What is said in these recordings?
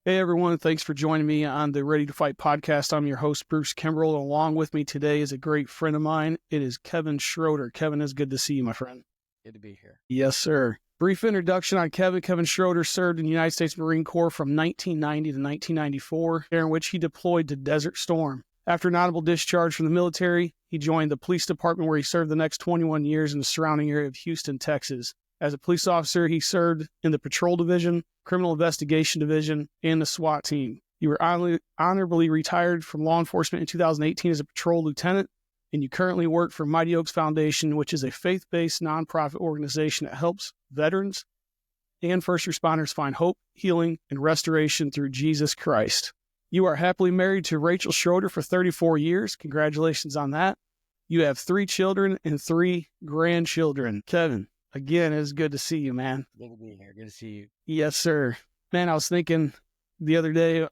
Hey everyone, thanks for joining me on the Ready to Fight podcast. I'm your host, Bruce Kimbrell. Along with me today is a great friend of mine. It is Kevin Schroder. Kevin, it's good to see you, my friend. Good to be here. Yes, sir. Brief introduction on Kevin. Kevin Schroder served in the United States Marine Corps from 1990 to 1994, during which he deployed to Desert Storm. After an honorable discharge from the military, he joined the police department where he served the next 21 years in the surrounding area of Houston, Texas. As a police officer, he served in the Patrol Division, Criminal Investigation Division, and the SWAT team. You were honorably retired from law enforcement in 2018 as a patrol lieutenant, and you currently work for Mighty Oaks Foundation, which is a faith-based nonprofit organization that helps veterans and first responders find hope, healing, and restoration through Jesus Christ. You are happily married to Rachel Schroder for 34 years. Congratulations on that. You have 3 children and 3 grandchildren. Kevin, again, it's good to see you, man. Good to be here. Good to see you. Yes, sir. Man, I was thinking the other day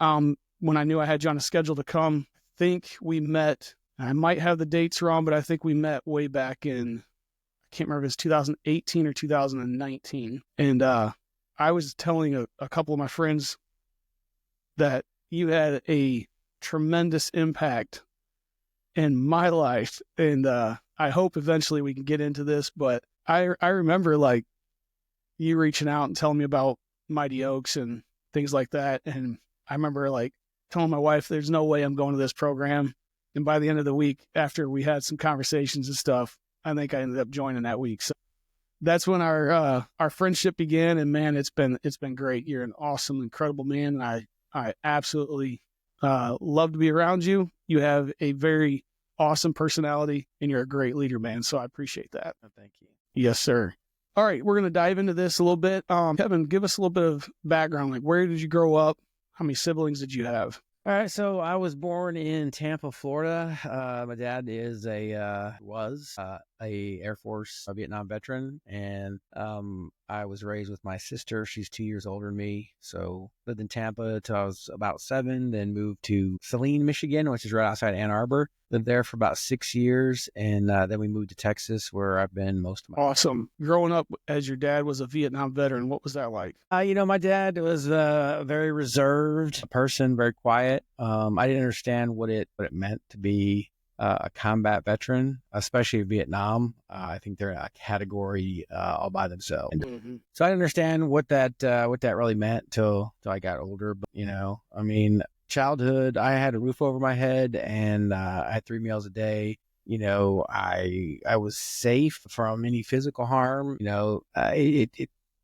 when I knew I had you on a schedule to come, I think we met, I might have the dates wrong, but I think we met way back in, I can't remember if it's 2018 or 2019. And I was telling a couple of my friends that you had a tremendous impact in my life. And I hope eventually we can get into this, but I remember like you reaching out and telling me about Mighty Oaks and things like that. And I remember like telling my wife, there's no way I'm going to this program. And by the end of the week, after we had some conversations and stuff, I think I ended up joining that week. So that's when our friendship began. And man, it's been great. You're an awesome, incredible man. And I absolutely love to be around you. You have a very awesome personality and you're a great leader, man. So I appreciate that. Oh, thank you. Yes, sir. All right, we're going to dive into this a little bit. Kevin, give us a little bit of background. Like, where did you grow up? How many siblings did you have? All right, so I was born in Tampa, Florida. My dad was a Air Force Vietnam veteran, and I was raised with my sister. She's 2 years older than me. So lived in Tampa till I was about 7, then moved to Saline, Michigan, which is right outside Ann Arbor. Lived there for about 6 years, and then we moved to Texas, where I've been most of my life. Awesome. Growing up as your dad was a Vietnam veteran, what was that like? My dad was a very reserved person, very quiet. I didn't understand what it meant to be a combat veteran, especially Vietnam. I think they're in a category all by themselves. Mm-hmm. So I didn't understand what that really meant till I got older. But childhood, I had a roof over my head and I had 3 meals a day. I was safe from any physical harm.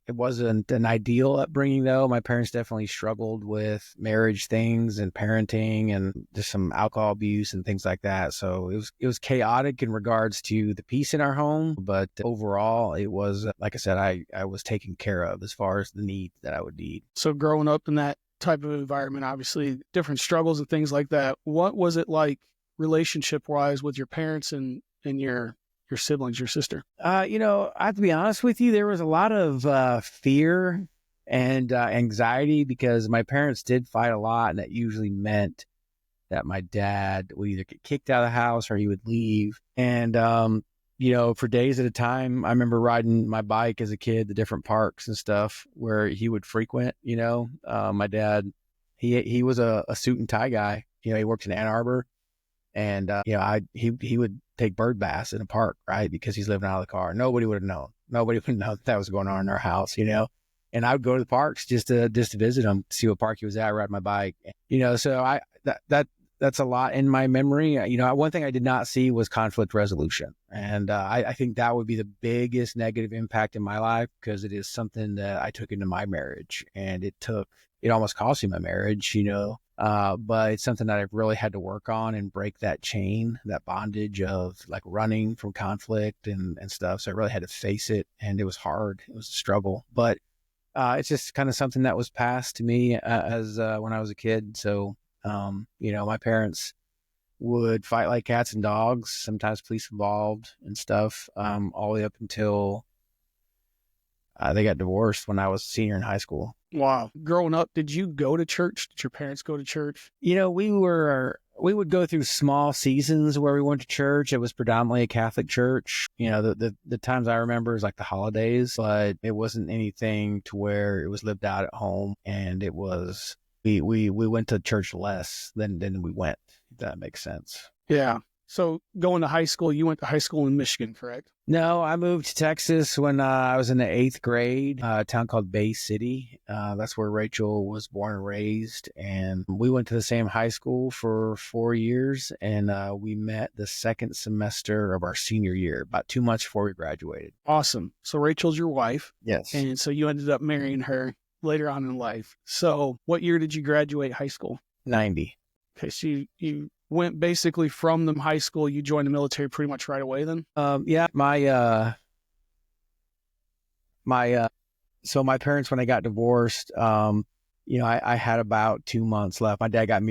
It wasn't an ideal upbringing, though. My parents definitely struggled with marriage things and parenting and just some alcohol abuse and things like that. So it was chaotic in regards to the peace in our home. But overall, it was, like I said, I was taken care of as far as the needs that I would need. So growing up in that type of environment, obviously different struggles and things like that. What was it like relationship-wise with your parents and your siblings, your sister? I have to be honest with you, there was a lot of fear and anxiety because my parents did fight a lot, and that usually meant that my dad would either get kicked out of the house or he would leave. And, for days at a time, I remember riding my bike as a kid to different parks and stuff where he would frequent. My dad, he was a suit and tie guy. He worked in Ann Arbor. And, he would take bird baths in a park, right? Because he's living out of the car. Nobody would have known. Nobody would know that was going on in our house, And I would go to the parks just to visit him, see what park he was at, ride my bike. So that's a lot in my memory. One thing I did not see was conflict resolution. And I think that would be the biggest negative impact in my life because it is something that I took into my marriage. And it almost cost me my marriage, but it's something that I've really had to work on and break that chain, that bondage of like running from conflict and stuff. So I really had to face it, and it was hard. It was a struggle, but it's just kind of something that was passed to me as when I was a kid. So, my parents would fight like cats and dogs, sometimes police involved and stuff, all the way up until they got divorced when I was a senior in high school. Wow. Growing up, did you go to church? Did your parents go to church? We would go through small seasons where we went to church. It was predominantly a Catholic church. The times I remember is like the holidays, but it wasn't anything to where it was lived out at home, and it was we went to church less than we went, if that makes sense. Yeah. So going to high school, you went to high school in Michigan, correct? No, I moved to Texas when I was in the 8th grade, a town called Bay City. That's where Rachel was born and raised. And we went to the same high school for 4 years. And we met the second semester of our senior year, about 2 months before we graduated. Awesome. So Rachel's your wife. Yes. And so you ended up marrying her later on in life. So what year did you graduate high school? 90. Okay, so you went basically from the high school, you joined the military pretty much right away then? Yeah, so my parents, when they got divorced, I had about 2 months left. My dad got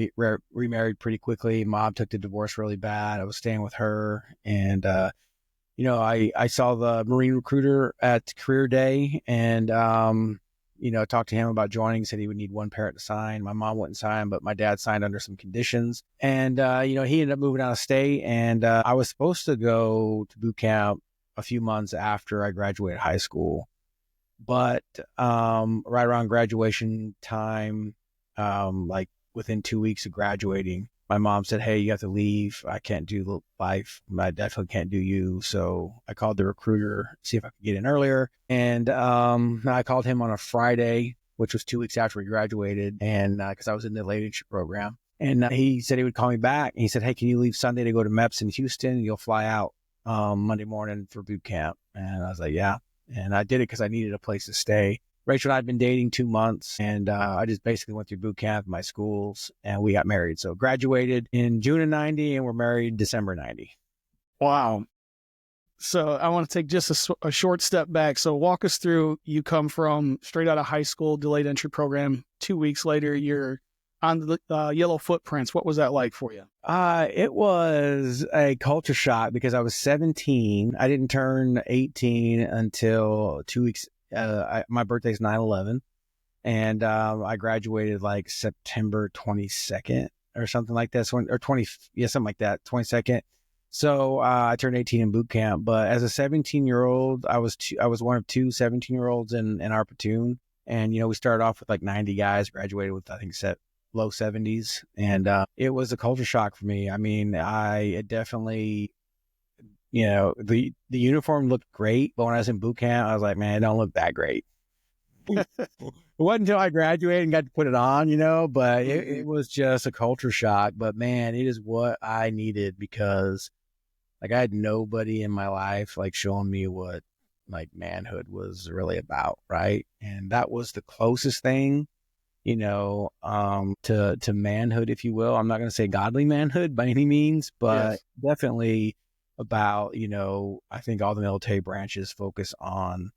remarried pretty quickly. Mom took the divorce really bad. I was staying with her. And, I saw the Marine recruiter at career day and, talked to him about joining, said he would need one parent to sign. My mom wouldn't sign, but my dad signed under some conditions. And, he ended up moving out of state. And I was supposed to go to boot camp a few months after I graduated high school. But right around graduation time, like within 2 weeks of graduating, my mom said, "Hey, you have to leave. I can't do life. I definitely can't do you." So I called the recruiter, see if I could get in earlier. And I called him on a Friday, which was 2 weeks after we graduated, and because I was in the late entry program. And he said he would call me back. And he said, "Hey, can you leave Sunday to go to MEPS in Houston? You'll fly out Monday morning for boot camp." And I was like, "Yeah." And I did it because I needed a place to stay. Rachel and I had been dating 2 months, and I just basically went through boot camp, my schools, and we got married. So graduated in June of 90, and we're married December 90. Wow. So I want to take just a short step back. So walk us through, you come from straight out of high school, delayed entry program. 2 weeks later, you're on the Yellow Footprints. What was that like for you? It was a culture shock because I was 17. I didn't turn 18 until 2 weeks. My birthday's 9/11, and I graduated like September 22nd or something like that. Or 20, yeah, something like that, 22nd. So I turned 18 in boot camp. But as a 17-year-old, I was one of two 17-year-olds in our platoon, and we started off with like 90 guys, graduated with I think low 70s, and it was a culture shock for me. I mean, it definitely. The uniform looked great, but when I was in boot camp, I was like, man, it don't look that great. It wasn't until I graduated and got to put it on, but it was just a culture shock. But man, it is what I needed because like I had nobody in my life like showing me what like manhood was really about, right? And that was the closest thing, to manhood, if you will. I'm not going to say godly manhood by any means, but definitely about, I think all the military branches focus on,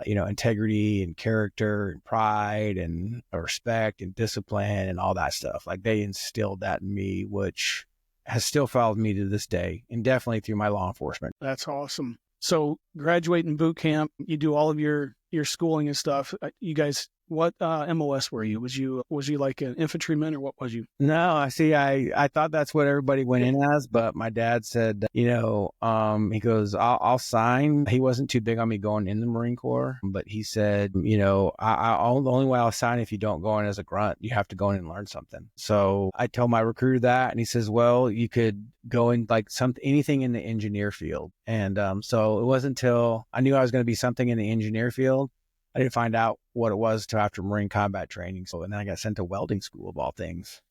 integrity and character and pride and respect and discipline and all that stuff. Like they instilled that in me, which has still followed me to this day and definitely through my law enforcement. That's awesome. So graduating boot camp, you do all of your schooling and stuff. You guys, what MOS were you? Was you like an infantryman or what was you? No, I see. I thought that's what everybody went in as, but my dad said, he goes, I'll sign. He wasn't too big on me going in the Marine Corps, but he said, the only way I'll sign if you don't go in as a grunt, you have to go in and learn something. So I told my recruiter that, and he says, well, you could go in like anything in the engineer field. And so it wasn't until I knew I was going to be something in the engineer field, I didn't find out what it was till after Marine combat training. So, and then I got sent to welding school of all things.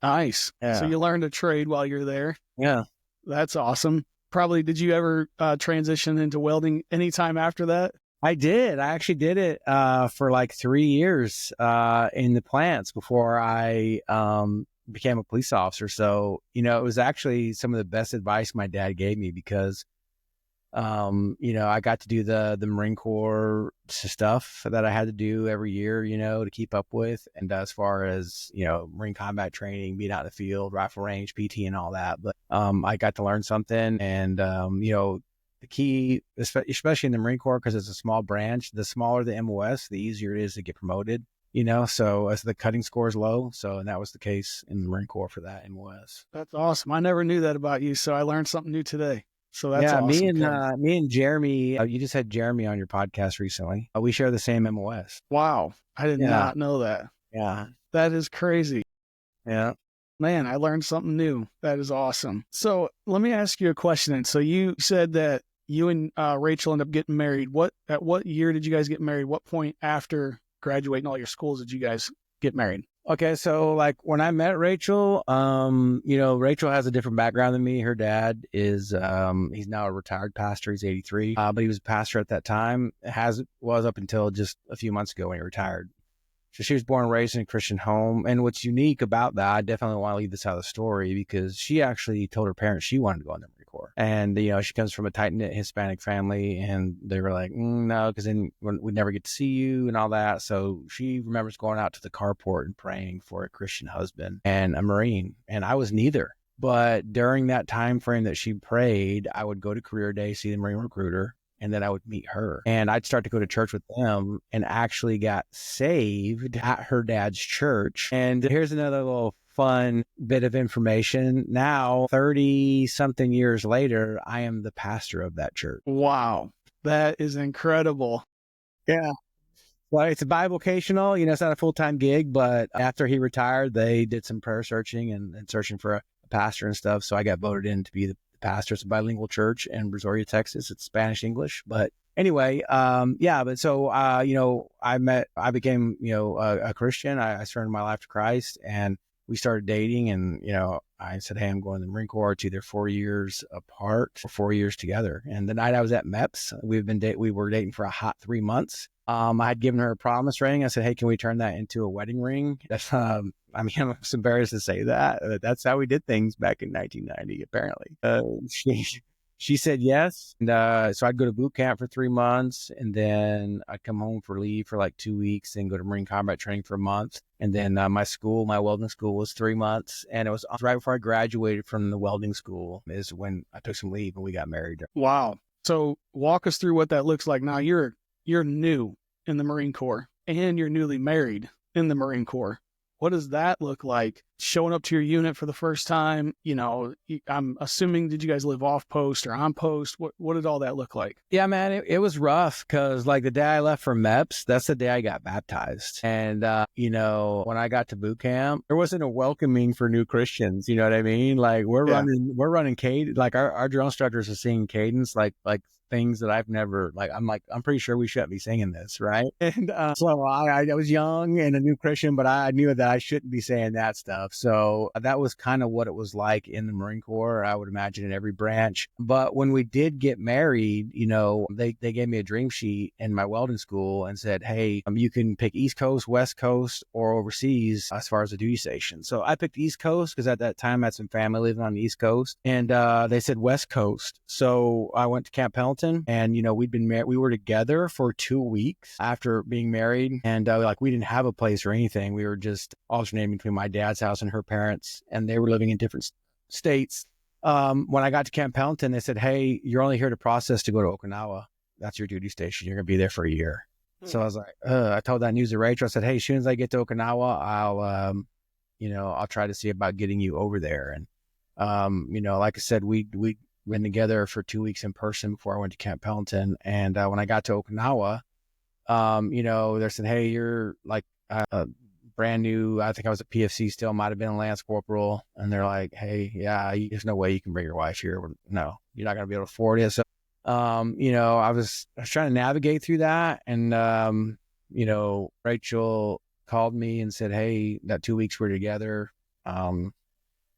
Nice. Yeah. So you learned a trade while you're there. Yeah. That's awesome. Probably, did you ever transition into welding anytime after that? I did. I actually did it for like 3 years in the plants before I became a police officer. So, it was actually some of the best advice my dad gave me because I got to do the Marine Corps stuff that I had to do every year, to keep up with. And as far as, Marine combat training, being out in the field, rifle range, PT and all that. But I got to learn something. And, the key, especially in the Marine Corps, because it's a small branch, the smaller the MOS, the easier it is to get promoted, so as the cutting score is low. So, and that was the case in the Marine Corps for that MOS. That's awesome. I never knew that about you. So I learned something new today. So that's awesome. Me and Jeremy, you just had Jeremy on your podcast recently. We share the same MOS. Wow. I did not know that. Yeah. That is crazy. Yeah. Man, I learned something new. That is awesome. So let me ask you a question. And so you said that you and Rachel ended up getting married. At what year did you guys get married? What point after graduating all your schools did you guys get married? Okay, so like when I met Rachel, Rachel has a different background than me. Her dad is he's now a retired pastor. He's 83, but he was a pastor at that time. Was up until just a few months ago when he retired. So she was born and raised in a Christian home. And what's unique about that, I definitely want to leave this out of the story, because she actually told her parents she wanted to go in the Marine Corps. And, she comes from a tight-knit Hispanic family, and they were like, no, because then we'd never get to see you and all that. So she remembers going out to the carport and praying for a Christian husband and a Marine. And I was neither. But during that time frame that she prayed, I would go to career day, see the Marine recruiter, and then I would meet her. And I'd start to go to church with them, and actually got saved at her dad's church. And here's another little fun bit of information. Now, 30 something years later, I am the pastor of that church. Wow. That is incredible. Yeah. Well, it's a bivocational, it's not a full-time gig, but after he retired, they did some prayer searching and searching for a pastor and stuff. So I got voted in to be the pastor. It's a bilingual church in Brazoria, Texas. It's Spanish English, but anyway, but so I became a Christian. I surrendered my life to Christ, and we started dating. And I said, hey, I'm going to the Marine Corps. It's either 4 years apart or 4 years together. And the night I was at MEPS, we were dating for a hot 3 months. I had given her a promise ring. I said, hey, can we turn that into a wedding ring? That's, I'm embarrassed to say that. That's how we did things back in 1990, apparently. She said yes. And so I'd go to boot camp for 3 months, and then I'd come home for leave for like 2 weeks, then go to Marine combat training for a month. And then my welding school was 3 months. And it was right before I graduated from the welding school is when I took some leave and we got married. Wow. So walk us through what that looks like. Now you're new in the Marine Corps, and you're newly married in the Marine Corps. What does that look like? Showing up to your unit for the first time, I'm assuming, did you guys live off post or on post? What did all that look like? Yeah, man, it was rough, because like the day I left for MEPS, that's the day I got baptized. And, when I got to boot camp, there wasn't a welcoming for new Christians. You know what I mean? Like we're running cadence, like our drill instructors are singing cadence, like things that I've never, I'm pretty sure we shouldn't be singing this, right? And so I was young and a new Christian, but I knew that I shouldn't be saying that stuff. So that was kind of what it was like in the Marine Corps, I would imagine, in every branch. But when we did get married, they gave me a dream sheet in my welding school and said, hey, you can pick East Coast, West Coast, or overseas as far as the duty station. So I picked East Coast because at that time I had some family living on the East Coast, and they said West Coast. So I went to Camp Pendleton, and we'd been married. We were together for 2 weeks after being married, and we didn't have a place or anything. We were just alternating between my dad's house and her parents, and they were living in different states. When I got to Camp Pendleton, they said, hey, you're only here to process to go to Okinawa. That's your duty station. You're going to be there for a year. So I was like, I told that news to Rachel. I said, hey, as soon as I get to Okinawa, I'll try to see about getting you over there. And, like I said, we'd been together for 2 weeks in person before I went to Camp Pendleton. And when I got to Okinawa, they said, hey, you're like brand new. I think I was a PFC still, might have been a Lance Corporal. And they're like, hey, yeah, there's no way you can bring your wife here. No, you're not going to be able to afford it. So, I was trying to navigate through that. And, Rachel called me and said, hey, that 2 weeks we're together,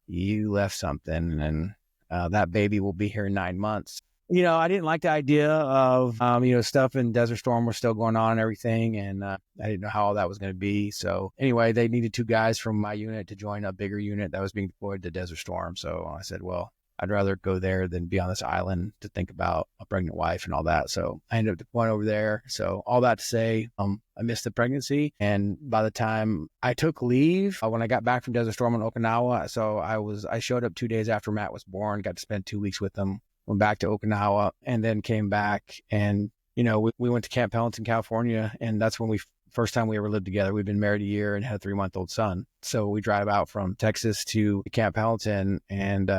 you left something, and that baby will be here in 9 months. I didn't like the idea of, stuff in Desert Storm was still going on and everything. And I didn't know how all that was going to be. So anyway, they needed 2 guys from my unit to join a bigger unit that was being deployed to Desert Storm. So I said, well, I'd rather go there than be on this island to think about a pregnant wife and all that. So I ended up deploying over there. So all that to say, I missed the pregnancy. And by the time I took leave, when I got back from Desert Storm in Okinawa, so I showed up 2 days after Matt was born, got to spend 2 weeks with him, went back to Okinawa, and then came back. And, we went to Camp Pendleton, California. And that's when first time we ever lived together. We've been married a year and had a 3-month-old son. So we drive out from Texas to Camp Pendleton and,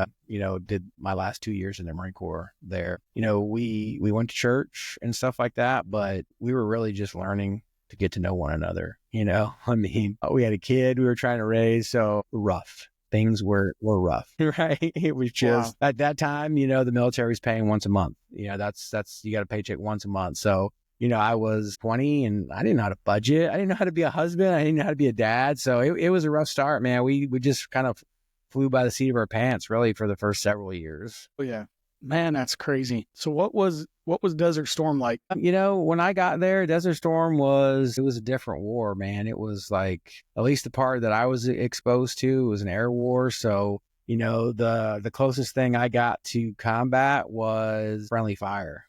did my last 2 years in the Marine Corps there. We went to church and stuff like that, but we were really just learning to get to know one another. I mean, we had a kid we were trying to raise, so rough. Things were rough, right? It was Wow. just at that time, the military was paying once a month. That's you got a paycheck once a month. So, I was 20 and I didn't know how to budget. I didn't know how to be a husband. I didn't know how to be a dad. So it was a rough start, man. We just kind of flew by the seat of our pants really for the first several years. Oh yeah. Man, that's crazy. So what was Desert Storm like? When I got there, Desert Storm it was a different war, man. It was like, at least the part that I was exposed to was an air war. So, the closest thing I got to combat was friendly fire.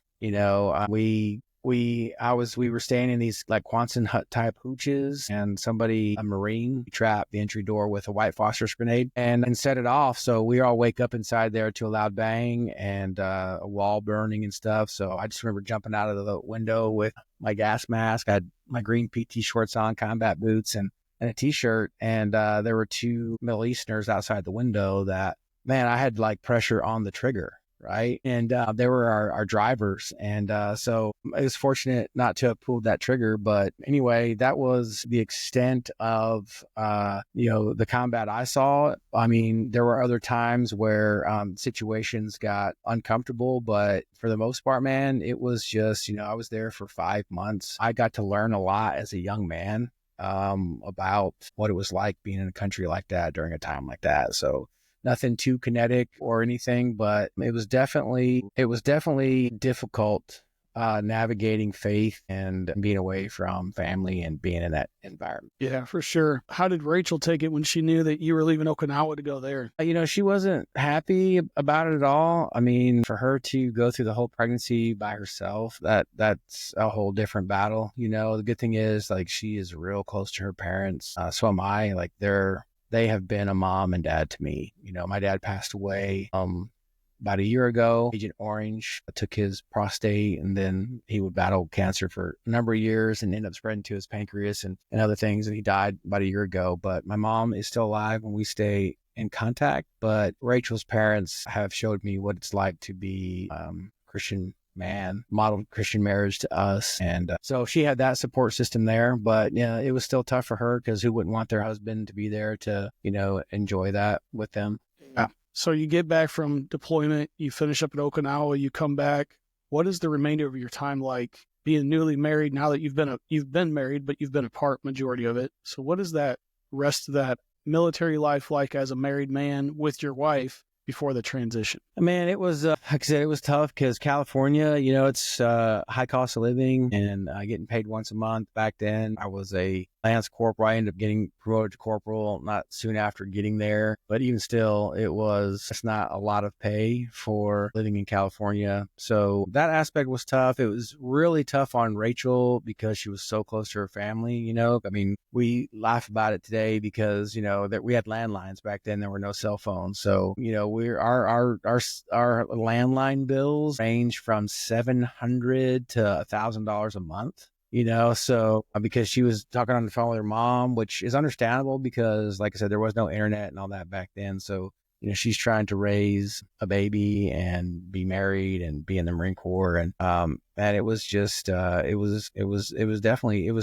We were staying in these like Quonset hut type hooches, and a Marine, trapped the entry door with a white phosphorus grenade and set it off. So we all wake up inside there to a loud bang and a wall burning and stuff. So I just remember jumping out of the window with my gas mask. I had my green PT shorts on, combat boots, and a t-shirt. And there were two Middle Easterners outside the window that, man, I had like pressure on the trigger. Right. And they were our drivers. And so I was fortunate not to have pulled that trigger. But anyway, that was the extent of, the combat I saw. I mean, there were other times where situations got uncomfortable. But for the most part, man, it was just, I was there for 5 months. I got to learn a lot as a young man about what it was like being in a country like that during a time like that. So nothing too kinetic or anything, but it was definitely difficult navigating faith and being away from family and being in that environment. Yeah, for sure. How did Rachel take it when she knew that you were leaving Okinawa to go there? She wasn't happy about it at all. I mean, for her to go through the whole pregnancy by herself, that's a whole different battle. The good thing is, like, she is real close to her parents. So am I. Like, they have been a mom and dad to me. My dad passed away about a year ago. Agent Orange took his prostate, and then he would battle cancer for a number of years and end up spreading to his pancreas and other things. And he died about a year ago. But my mom is still alive and we stay in contact. But Rachel's parents have showed me what it's like to be Christian man, modeled Christian marriage to us. And so she had that support system there, but yeah, it was still tough for her because who wouldn't want their husband to be there to, enjoy that with them. Yeah. So you get back from deployment, you finish up at Okinawa, you come back. What is the remainder of your time like being newly married now that you've been married, but you've been apart majority of it? So what is that rest of that military life like as a married man with your wife before the transition? Man, it was, like I said, it was tough because California, it's high cost of living and getting paid once a month. Back then, I was a Lance Corporal. I ended up getting promoted to Corporal not soon after getting there. But even still, it's not a lot of pay for living in California. So that aspect was tough. It was really tough on Rachel because she was so close to her family, I mean, we laugh about it today because, that we had landlines back then. There were no cell phones. So, our landline bills range from $700 to $1,000 a month. So because she was talking on the phone with her mom, which is understandable because, like I said, there was no internet and all that back then. So, she's trying to raise a baby and be married and be in the Marine Corps. And it was just, it was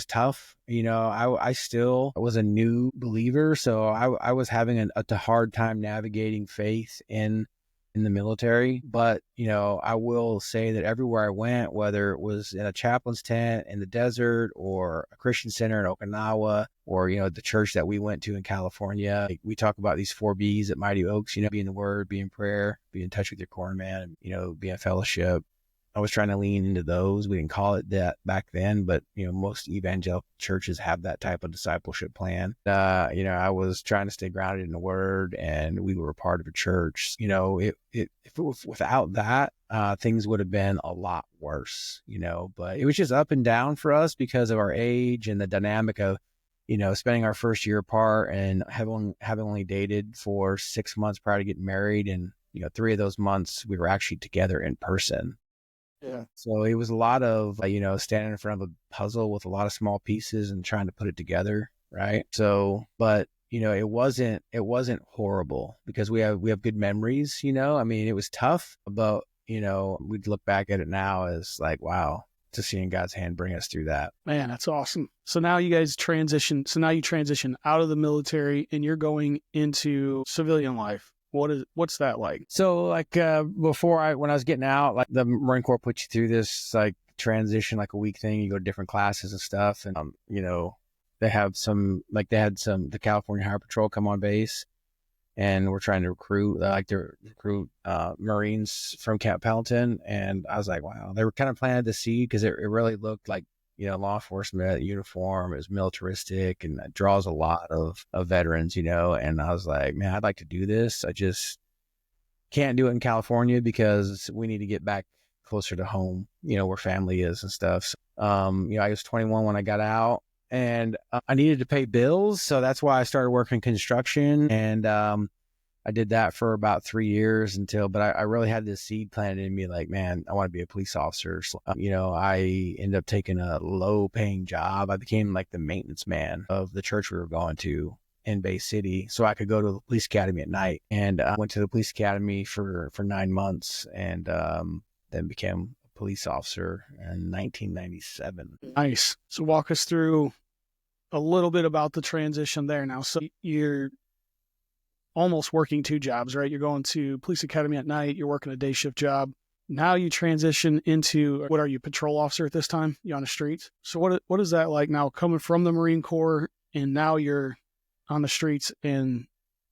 tough. I still was a new believer. So I was having a hard time navigating faith in the military. But, I will say that everywhere I went, whether it was in a chaplain's tent in the desert or a Christian center in Okinawa or, the church that we went to in California, we talk about these 4 B's at Mighty Oaks, be in the word, be in prayer, be in touch with your core man, be in fellowship. I was trying to lean into those. We didn't call it that back then, but, most evangelical churches have that type of discipleship plan. I was trying to stay grounded in the word, and we were a part of a church. If it was without that, things would have been a lot worse, but it was just up and down for us because of our age and the dynamic of, spending our first year apart and having only dated for 6 months prior to getting married. And, 3 of those months we were actually together in person. Yeah. So it was a lot of, standing in front of a puzzle with a lot of small pieces and trying to put it together. Right. So, but, it wasn't horrible because we have good memories, I mean, it was tough, but, we'd look back at it now as like, wow, to seeing God's hand bring us through that. Man, that's awesome. So now you guys transition. So now you transition out of the military and you're going into civilian life. What's that like? So like when I was getting out, like the Marine Corps puts you through this like transition, like a week thing. You go to different classes and stuff, and they had the California Highway Patrol come on base, and we're trying to recruit Marines from Camp Pendleton. And I was like, wow, they were kind of planted the seed because it really looked like, law enforcement uniform is militaristic and it draws a lot of veterans, and I was like, man, I'd like to do this. I just can't do it in California because we need to get back closer to home, where family is and stuff. So, I was 21 when I got out, and I needed to pay bills. So that's why I started working construction. And I did that for about 3 years but I really had this seed planted in me, like, man, I want to be a police officer. So, I ended up taking a low paying job. I became like the maintenance man of the church we were going to in Bay City, so I could go to the police academy at night. And I went to the police academy for 9 months, and then became a police officer in 1997. Nice. So walk us through a little bit about the transition there now. So you're almost working 2 jobs, right? You're going to police academy at night. You're working a day shift job. Now you transition into, what are you, patrol officer at this time? You on the streets? So what is that like now, coming from the Marine Corps and now you're on the streets in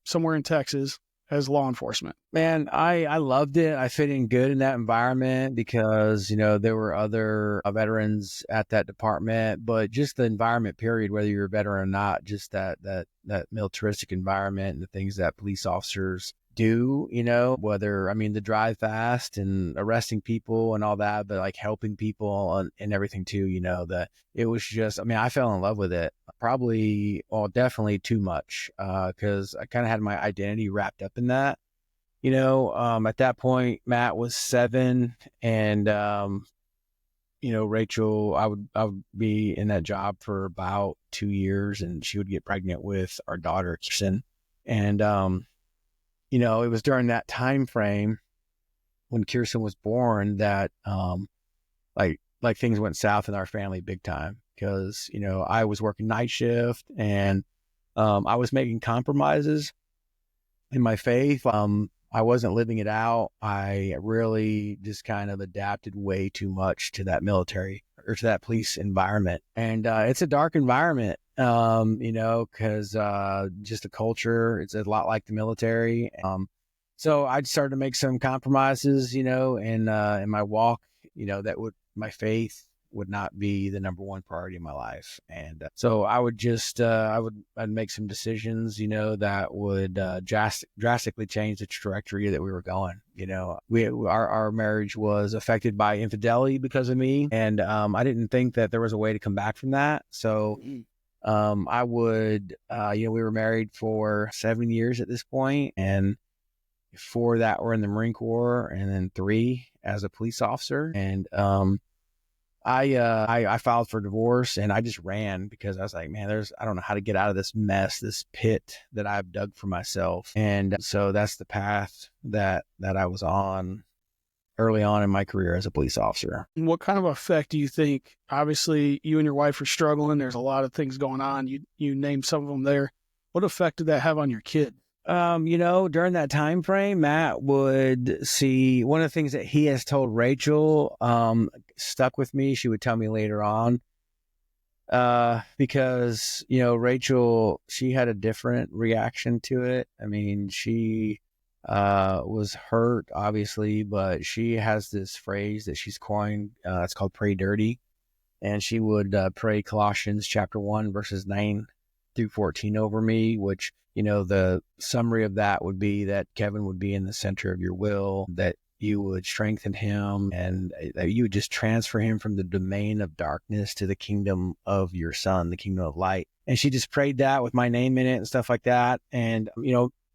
somewhere in Texas as law enforcement? Man, I loved it. I fit in good in that environment because, there were other veterans at that department, but just the environment period, whether you're a veteran or not, just that militaristic environment and the things that police officers do, the drive fast and arresting people and all that, but like helping people and everything too, that it was just, I fell in love with it. Definitely too much, because I kind of had my identity wrapped up in that. At that point, Matt was 7, and Rachel, I would be in that job for about 2 years, and she would get pregnant with our daughter, Kirsten. And it was during that time frame when Kirsten was born that like things went south in our family big time, because I was working night shift, and I was making compromises in my faith. I wasn't living it out. I really just kind of adapted way too much to that military or to that police environment. And it's a dark environment, because just the culture, it's a lot like the military. So I started to make some compromises, in my walk, my faith would not be the number one priority in my life. And so I would just, I'd make some decisions, that would drastically change the trajectory that we were going. Our marriage was affected by infidelity because of me. And I didn't think that there was a way to come back from that. So I would, we were married for 7 years at this point, and 4 that were in the Marine Corps, and then 3 as a police officer. And I filed for divorce, and I just ran because I was like, man, I don't know how to get out of this mess, this pit that I've dug for myself. And so that's the path that I was on early on in my career as a police officer. What kind of effect do you think, obviously you and your wife are struggling, there's a lot of things going on, you named some of them there. What effect did that have on your kid? During that time frame, Matt would see one of the things that he has told Rachel, stuck with me. She would tell me later on, because, Rachel, she had a different reaction to it. She was hurt, obviously, but she has this phrase that she's coined. It's called pray dirty. And she would pray Colossians chapter 1, verses 9 through 14 over me, which, the summary of that would be that Kevin would be in the center of your will, that you would strengthen him, and that you would just transfer him from the domain of darkness to the kingdom of your son, the kingdom of light. And she just prayed that with my name in it and stuff like that. And,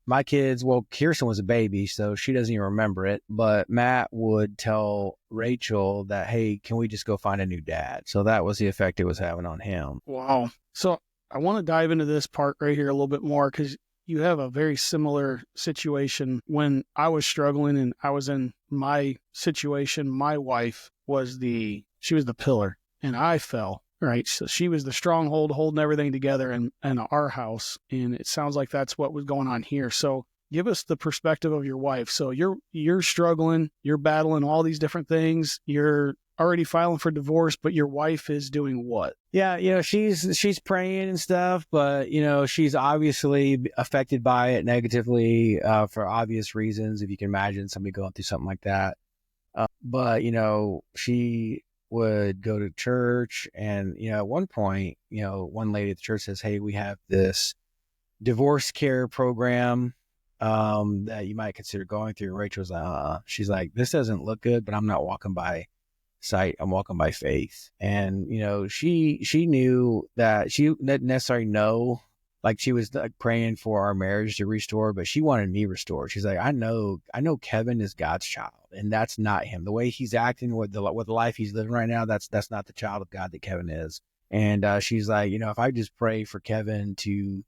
my kids, Kirsten was a baby, so she doesn't even remember it. But Matt would tell Rachel that, hey, can we just go find a new dad? So that was the effect it was having on him. Wow. So I want to dive into this part right here a little bit more, because you have a very similar situation. When I was struggling and I was in my situation, my wife was the She was the pillar, and I fell. Right. So she was the stronghold holding everything together in our house. And it sounds like that's what was going on here. So give us the perspective of your wife. So you're struggling, you're battling all these different things. You're already filing for divorce, but your wife is doing what? Yeah, she's praying and stuff, but she's obviously affected by it negatively for obvious reasons. If you can imagine somebody going through something like that, but she would go to church, and at one point, one lady at the church says, "Hey, we have this divorce care program that you might consider going through." And Rachel's like, she's like, "This doesn't look good, but I'm not walking by sight, I'm walking by faith." And she knew that she didn't necessarily know, like she was like praying for our marriage to restore, but she wanted me restored. She's like, I know Kevin is God's child, and that's not him. The way he's acting with the life he's living right now, that's not the child of God that Kevin is. And she's like, if I just pray for Kevin to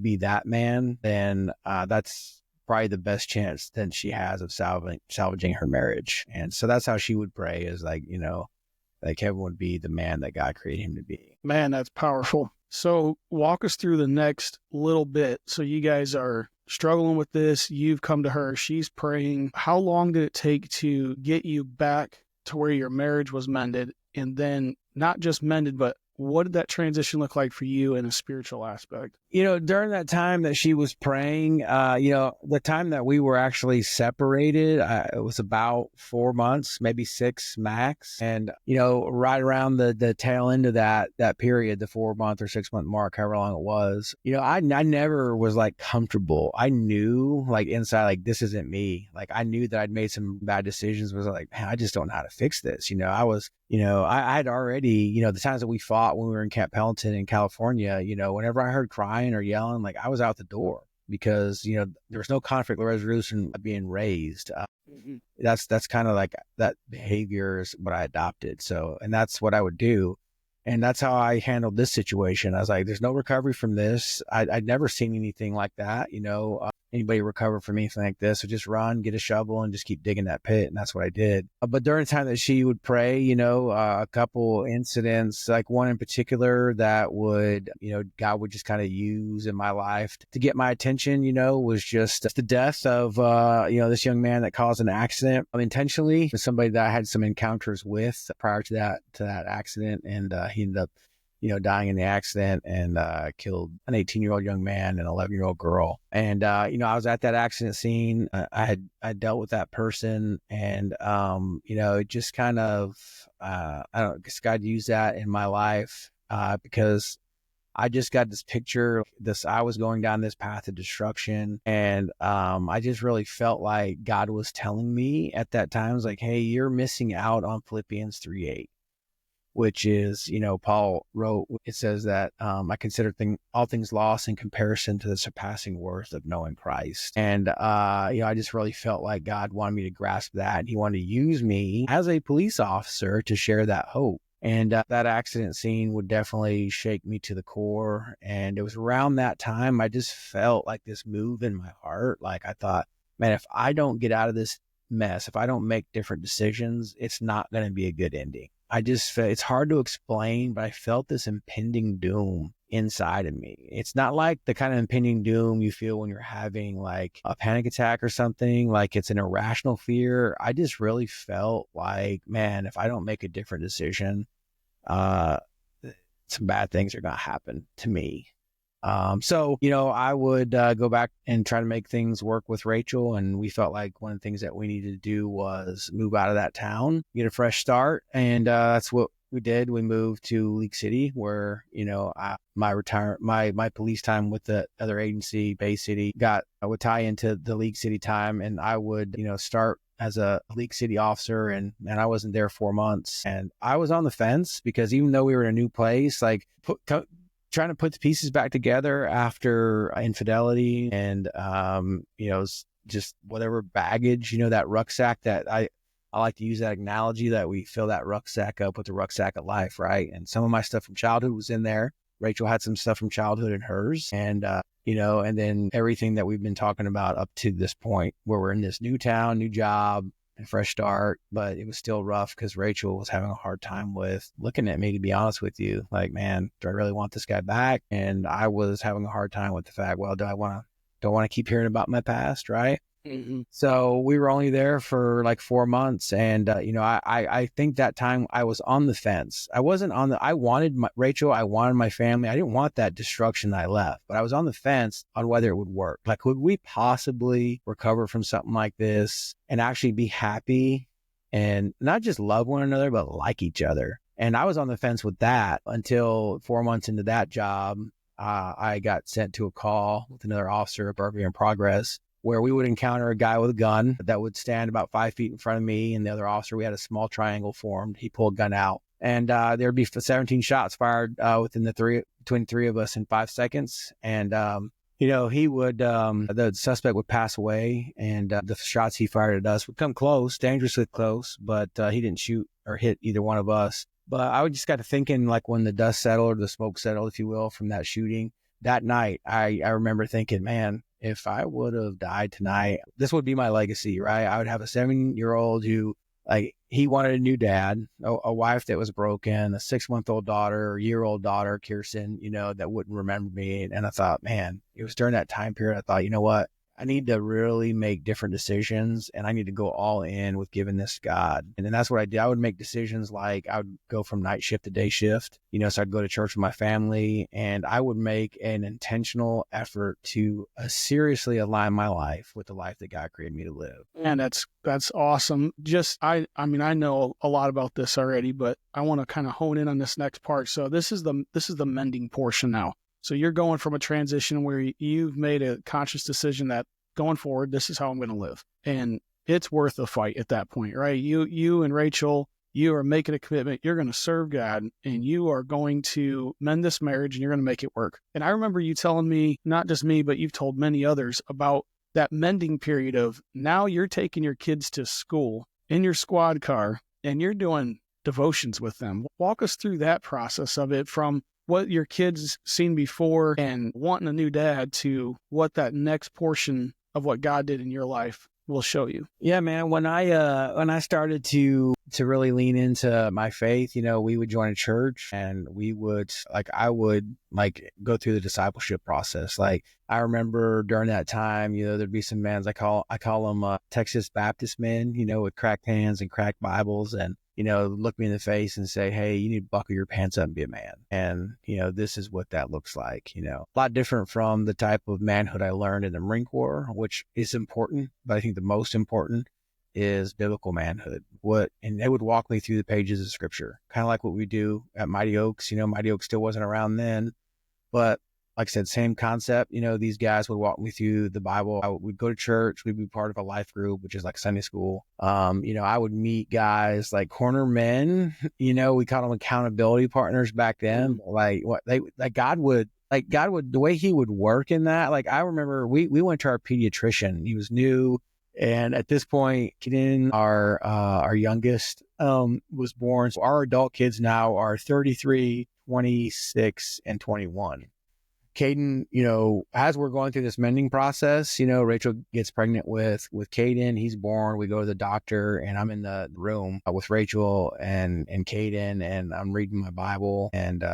be that man, then that's probably the best chance that she has of salvaging her marriage. And so that's how she would pray, is like, that Kevin would be the man that God created him to be. Man, that's powerful. So walk us through the next little bit. So you guys are struggling with this. You've come to her. She's praying. How long did it take to get you back to where your marriage was mended? And then not just mended, but what did that transition look like for you in a spiritual aspect? During that time that she was praying, the time that we were actually separated, it was about 4 months, maybe 6 max. And, right around the tail end of that period, the 4-month or 6-month mark, however long it was, I never was like comfortable. I knew like inside, like, this isn't me. Like, I knew that I'd made some bad decisions. Was like, man, I just don't know how to fix this. I had already, the times that we fought when we were in Camp Pendleton in California, whenever I heard crying or yelling, like, I was out the door, because, there was no conflict resolution being raised. That's kind of like that behavior is what I adopted. So, and that's what I would do. And that's how I handled this situation. I was like, there's no recovery from this. I'd never seen anything like that. Anybody recover from anything like this? So just run, get a shovel, and just keep digging that pit. And that's what I did. But during the time that she would pray, a couple incidents, like one in particular that would, God would just kind of use in my life to get my attention, was just the death of, this young man that caused an accident intentionally. Somebody that I had some encounters with prior to that accident. And he ended up, dying in the accident, and killed an 18-year-old young man and an 11-year-old girl. And, I was at that accident scene. I dealt with that person, and, it just kind of, I don't guess God used that in my life because I just got this picture, I was going down this path of destruction. And I just really felt like God was telling me at that time, was like, hey, you're missing out on Philippians 3:8. Which is, Paul wrote, it says that I consider all things lost in comparison to the surpassing worth of knowing Christ. And, I just really felt like God wanted me to grasp that. And he wanted to use me as a police officer to share that hope. And that accident scene would definitely shake me to the core. And it was around that time I just felt like this move in my heart. Like, I thought, man, if I don't get out of this mess, if I don't make different decisions, it's not going to be a good ending. I just felt, it's hard to explain, but I felt this impending doom inside of me. It's not like the kind of impending doom you feel when you're having like a panic attack or something, like it's an irrational fear. I just really felt like, man, if I don't make a different decision, some bad things are going to happen to me. So, I would go back and try to make things work with Rachel. And we felt like one of the things that we needed to do was move out of that town, get a fresh start. And that's what we did. We moved to League City, where, my police time with the other agency, Bay City, would tie into the League City time. And I would, start as a League City officer, and I wasn't there 4 months. And I was on the fence, because even though we were in a new place, like trying to put the pieces back together after infidelity and, just whatever baggage, that rucksack that I like to use that analogy that we fill that rucksack up with the rucksack of life, right? And some of my stuff from childhood was in there. Rachel had some stuff from childhood in hers. And, and then everything that we've been talking about up to this point, where we're in this new town, new job, and fresh start, but it was still rough because Rachel was having a hard time with looking at me, to be honest with you. Like, man, do I really want this guy back? And I was having a hard time with the fact, well, don't want to keep hearing about my past, right? Mm-hmm. So we were only there for like 4 months. And, I think that time I was on the fence. I wasn't I wanted Rachel, I wanted my family. I didn't want that destruction that I left, but I was on the fence on whether it would work. Like, could we possibly recover from something like this and actually be happy and not just love one another, but like each other? And I was on the fence with that until 4 months into that job. I got sent to a call with another officer at Burglary in Progress, where we would encounter a guy with a gun that would stand about 5 feet in front of me and the other officer. We had a small triangle formed. He pulled a gun out, and there'd be 17 shots fired between the three of us in 5 seconds. And he would the suspect would pass away, and the shots he fired at us would come close, dangerously close, but he didn't shoot or hit either one of us. But I just got to thinking, like, when the dust settled, or the smoke settled, if you will, from that shooting that night, I remember thinking, man, if I would have died tonight, this would be my legacy, right? I would have a 7-year-old who, like, he wanted a new dad, a wife that was broken, a 6-month-old daughter, a year-old daughter, Kirsten, that wouldn't remember me. And I thought, man, it was during that time period, I thought, you know what? I need to really make different decisions, and I need to go all in with giving this to God. And then that's what I did. I would make decisions like I would go from night shift to day shift, so I'd go to church with my family, and I would make an intentional effort to seriously align my life with the life that God created me to live. And that's awesome. I mean, I know a lot about this already, but I want to kind of hone in on this next part. So this is the mending portion now. So you're going from a transition where you've made a conscious decision that going forward, this is how I'm going to live. And it's worth a fight at that point, right? You and Rachel, you are making a commitment. You're going to serve God, and you are going to mend this marriage, and you're going to make it work. And I remember you telling me, not just me, but you've told many others about that mending period of now you're taking your kids to school in your squad car, and you're doing devotions with them. Walk us through that process of it, from what your kids seen before and wanting a new dad to what that next portion of what God did in your life will show you. Yeah, man. When I started to really lean into my faith, we would join a church, and I would go through the discipleship process. Like, I remember during that time, there'd be some men, I call them Texas Baptist men, with cracked hands and cracked Bibles, and look me in the face and say, hey, you need to buckle your pants up and be a man. And, this is what that looks like, a lot different from the type of manhood I learned in the Marine Corps, which is important. But I think the most important is biblical manhood. And they would walk me through the pages of scripture, kind of like what we do at Mighty Oaks. Mighty Oaks still wasn't around then, but like I said, same concept. These guys would walk me through the Bible. We'd go to church. We'd be part of a life group, which is like Sunday school. I would meet guys like corner men. We called them accountability partners back then. God would, the way he would work in that. Like, I remember we went to our pediatrician. He was new. And at this point, Keaton, our youngest, was born. So our adult kids now are 33, 26, and 21. Caden, as we're going through this mending process, Rachel gets pregnant with Caden. He's born. We go to the doctor, and I'm in the room with Rachel and Caden, and I'm reading my Bible. And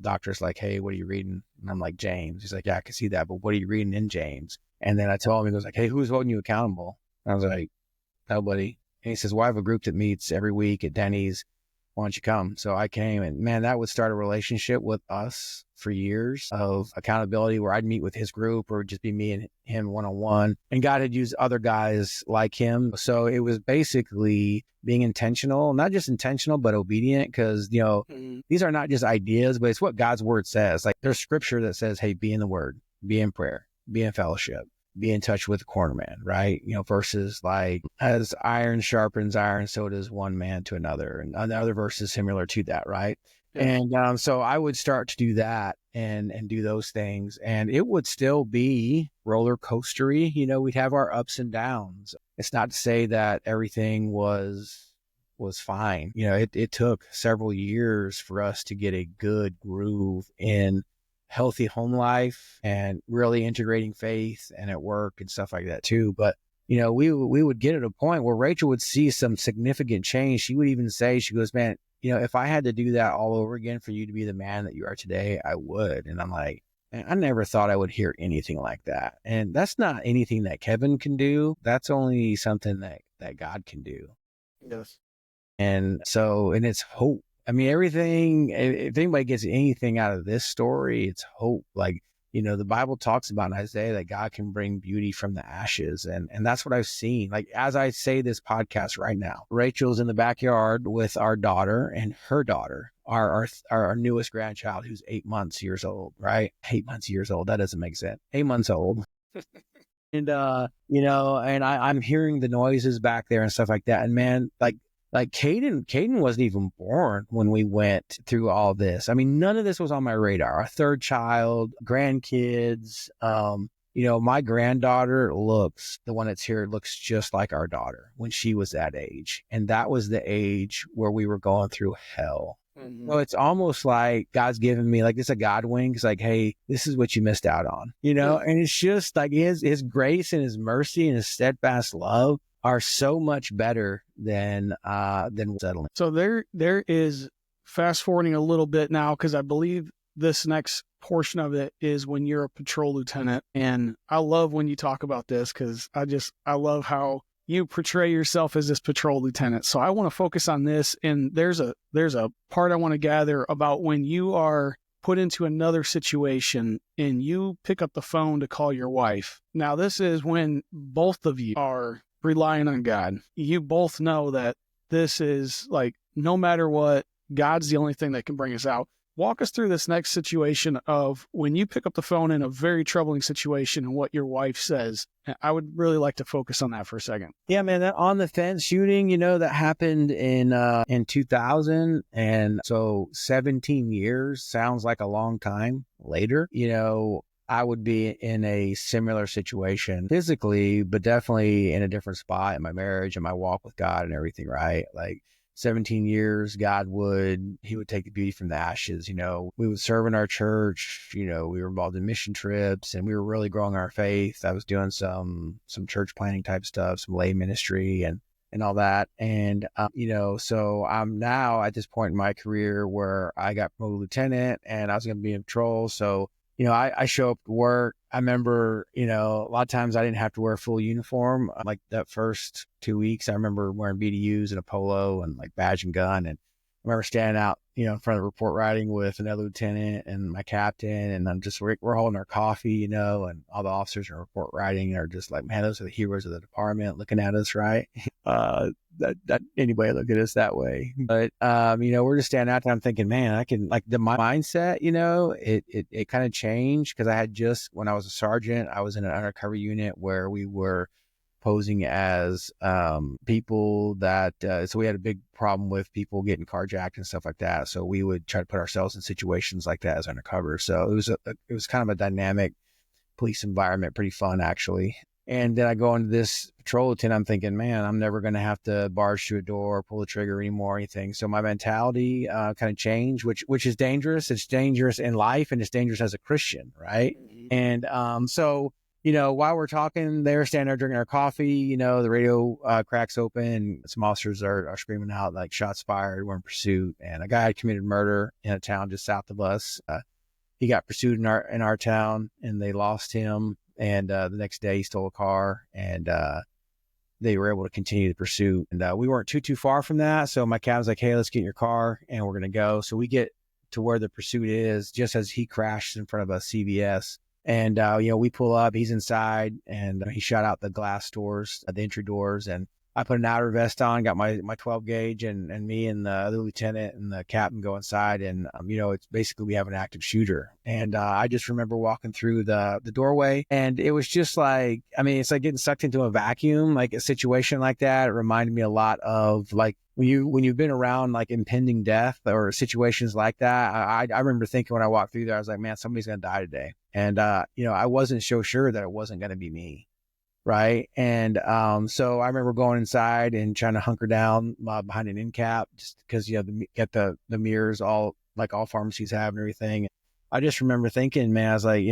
doctor's like, hey, what are you reading? And I'm like, James. He's like, yeah, I can see that, but what are you reading in James? And then I tell him, he goes like, hey, who's holding you accountable? And I was like, nobody. And he says, well, I have a group that meets every week at Denny's. Why don't you come? So I came, and man, that would start a relationship with us for years of accountability, where I'd meet with his group, or just be me and him one-on-one. And God had used other guys like him. So it was basically being intentional, not just intentional, but obedient. Because, these are not just ideas, but it's what God's word says. Like, there's scripture that says, hey, be in the word, be in prayer, be in fellowship, be in touch with the corner man, right? Verses like, as iron sharpens iron, so does one man to another. And other verses similar to that, right? Yeah. And so I would start to do that and do those things. And it would still be roller coastery. We'd have our ups and downs. It's not to say that everything was fine. It took several years for us to get a good groove in healthy home life and really integrating faith and at work and stuff like that too. But we would get at a point where Rachel would see some significant change. She would even say, she goes, man, if I had to do that all over again for you to be the man that you are today, I would. And I'm like, man, I never thought I would hear anything like that. And that's not anything that Kevin can do. That's only something that God can do. Yes. And so, and it's hope. I mean, everything, if anybody gets anything out of this story, it's hope. Like, the Bible talks about in Isaiah that God can bring beauty from the ashes. And that's what I've seen. Like, as I say this podcast right now, Rachel's in the backyard with our daughter and her daughter, our newest grandchild, who's 8 months years old, right? 8 months years old. That doesn't make sense. 8 months old. And, and I'm hearing the noises back there and stuff like that. And man, like Caden wasn't even born when we went through all this. I mean, none of this was on my radar. Our third child, grandkids, my granddaughter the one that's here looks just like our daughter when she was that age. And that was the age where we were going through hell. Mm-hmm. So it's almost like God's giving me like this a God wink. It's like, hey, this is what you missed out on, and it's just like his grace and his mercy and his steadfast love are so much better than settling. So there is, fast forwarding a little bit now, because I believe this next portion of it is when you're a patrol lieutenant. And I love when you talk about this, because I love how you portray yourself as this patrol lieutenant. So I want to focus on this. And there's a part I want to gather about when you are put into another situation and you pick up the phone to call your wife. Now, this is when both of you are relying on God. You both know that this is like, no matter what, God's the only thing that can bring us out. Walk us through this next situation of when you pick up the phone in a very troubling situation and what your wife says. I would really like to focus on that for a second. Yeah, man, that on the fence shooting, that happened in 2000. And so 17 years sounds like a long time later. I would be in a similar situation physically, but definitely in a different spot in my marriage and my walk with God and everything, right? Like 17 years, he would take the beauty from the ashes. We would serve in our church, we were involved in mission trips and we were really growing our faith. I was doing some church planning type stuff, some lay ministry and all that. And, so I'm now at this point in my career where I got promoted lieutenant and I was going to be in patrol. So, I show up to work. I remember, a lot of times I didn't have to wear a full uniform. Like that first 2 weeks, I remember wearing BDUs and a polo and like badge and gun. And I remember standing out, in front of the report writing with another lieutenant and my captain. And I'm just, we're holding our coffee, and all the officers in report writing are just like, man, those are the heroes of the department looking at us, right? That anybody look at us that way. But, we're just standing out there. I'm thinking, man, I can, like, my mindset, it kind of changed because I had when I was a sergeant, I was in an undercover unit where we were posing as people that, so we had a big problem with people getting carjacked and stuff like that. So we would try to put ourselves in situations like that as undercover. So it was kind of a dynamic police environment, pretty fun actually. And then I go into this patrol lieutenant, I'm thinking, man, I'm never going to have to barge through a door, pull the trigger anymore, or anything. So my mentality kind of changed, which is dangerous. It's dangerous in life and it's dangerous as a Christian, right? Mm-hmm. And so, while we're talking, they're standing there drinking our coffee, the radio cracks open and some officers are screaming out like shots fired, we're in pursuit. And a guy had committed murder in a town just south of us. He got pursued in our town and they lost him. And the next day he stole a car and they were able to continue the pursuit. And we weren't too far from that. So my captain's like, hey, let's get in your car and we're going to go. So we get to where the pursuit is just as he crashed in front of a CVS. And, we pull up, he's inside and he shot out the glass doors, the entry doors. And I put an outer vest on, got my 12 gauge and me and the other lieutenant and the captain go inside. And, it's basically we have an active shooter. And I just remember walking through the doorway and it was just like, it's like getting sucked into a vacuum, like a situation like that. It reminded me a lot of like when you've been around like impending death or situations like that. I remember thinking when I walked through there, I was like, man, somebody's going to die today. And, I wasn't so sure that it wasn't going to be me. Right. And so I remember going inside and trying to hunker down behind an end cap just because, get the mirrors all like all pharmacies have and everything. I just remember thinking, man, I was like,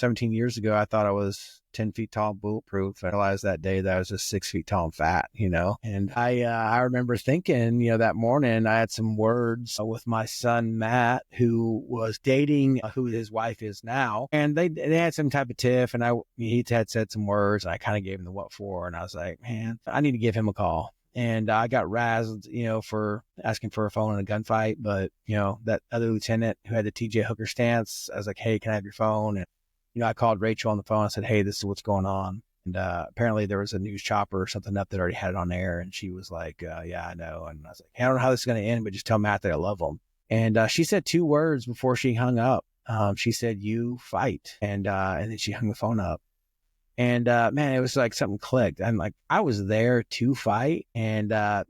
17 years ago, I thought I was 10 feet tall, bulletproof. I realized that day that I was just 6 feet tall and fat, and I remember thinking, that morning I had some words with my son, Matt, who was dating who his wife is now. And they had some type of tiff, and he had said some words, and I kind of gave him the what for. And I was like, man, I need to give him a call. And I got razzed, for asking for a phone in a gunfight. But, that other lieutenant who had the TJ Hooker stance, I was like, hey, can I have your phone? And, I called Rachel on the phone. I said, hey, this is what's going on. And apparently there was a news chopper or something up that already had it on air. And she was like, yeah, I know. And I was like, hey, I don't know how this is going to end, but just tell Matt that I love him. And she said 2 words before she hung up. She said, you fight. And then she hung the phone up. And, man, it was like something clicked. I'm like, I was there to fight. And, I